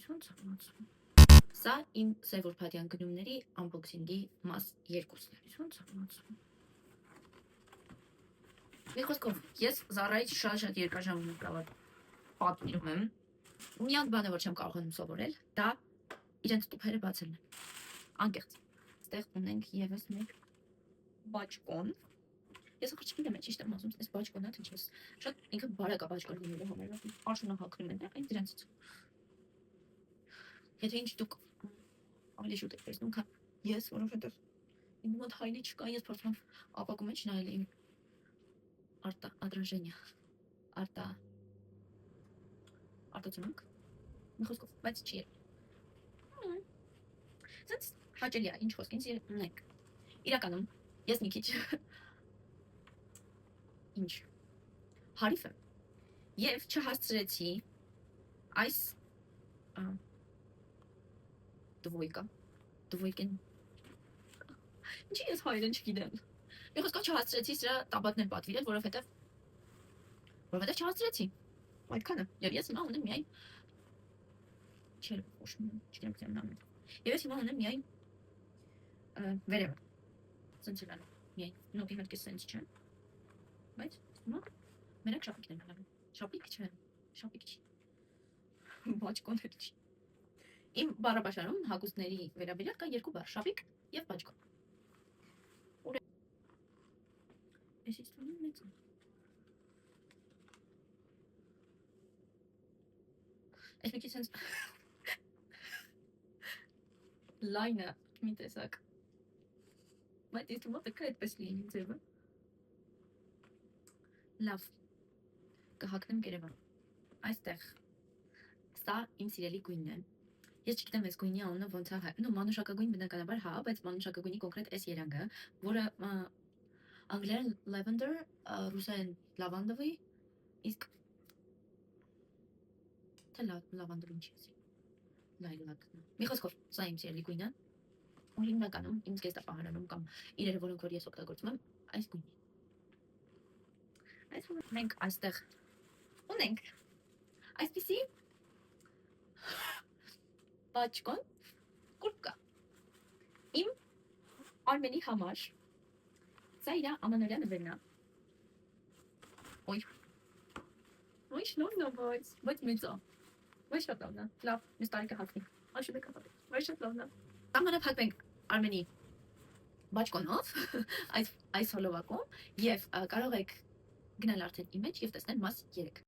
Սա իմ սևորփաթյան գնումների անբոքսինգի մաս 2-ն է։ Մի խոսքով, ես Զարայից շատ երկար ժամանակ պատվիրում եմ, ու միակ բանը, որ չեմ կարողանում սովորել, դա իրենց տուփերը բացելն է։ Անկեղծ։ Այստեղ ունենք ևս մեկ բաճկոն։ Ես ախր չգիտեմ, ճիշտ եմ ասում, այս բաճկոնը թե չէ, շատ ինքը բարակ է բաճկոն լինելու համար, արժանահակնում են այն դրանցից։ Եթե ինչ դուք ավելի շուտ եք տեսնում, քան ես, որովհետև իմ մոտ հայլի չկա, ես փորձում եմ ապակու մեջ նայել իմ արտացոլանք, մի խոսքով, բայց չի ել։ Սենց հաճելի է, ինչ խոսք, ինձ ունենք։ Իրականում, ես մի քիչ ինչ հարիվ եմ և չհասցրեցի այս դվոյկեն ինչի ես հայերեն չգիտեմ։ Մի խոսքով չհասցրեցի սրա տաբատներ պատվիրել, որովհետև չհասցրեցի։ Այդքանը, և ես հիմա ունեմ միայն և ես հիմա ունեմ միայն վերևը, սենց էլ անում, միայն, նոտի հետ կես սենց չեմ, բայց հիմա մենակ շապիկն եմ հալանում, շապիկ չեմ, շապիկ չի, բաճկոն էլ չի։ Իմ բառապաշարում հագուստների վերաբերյալ կա երկու բառ՝ շապիկ և բաճկոն։ Էսից տունին մեծ է։ Ես մի քիչ սենց լայնը մի տեսակ, բայց ես թվում է այդպես լինի ձևը։ Լավ, կհագնեմ կերևա։ Այստեղ, սա իմ սիրելի գույնն է։ Ես չգիտեմ այս գույնի անունը ոնց է, մանուշակագույն բնականաբար հա, բայց մանուշակագույնի կոնկրետ այս երանգը, որը անգլերեն lavender, ռուսերեն լավանդովի, իսկ թե լավանդովի ինչի ասի, լայլակն է։ Մի խոսքով, սա իմ սիրելի գույնը, ու հիմնականում իմ զգեստապահարանում կամ իրերը, որոնք որ ես օգտագործում եմ, այս գույնի։ Մենք այստեղ ունենք այսպիսի բաճկոն կուրպկա։ Իմ Արմենի համար սա իրա ամանորյա նվերն է։ Ոյ շնորհն է, բայց մեծ է։ Ոյ շատ լավն է։ Լավ, մյուս տարի կհագնի։ Աշուտ է կհագնի։ Ոյ շատ լավն է։ Սահմանափակվենք Արմենի բաճկոնով այս հոլովակում և կարող եք գնալ արդեն իմ մեջ և տեսնել մաս 3։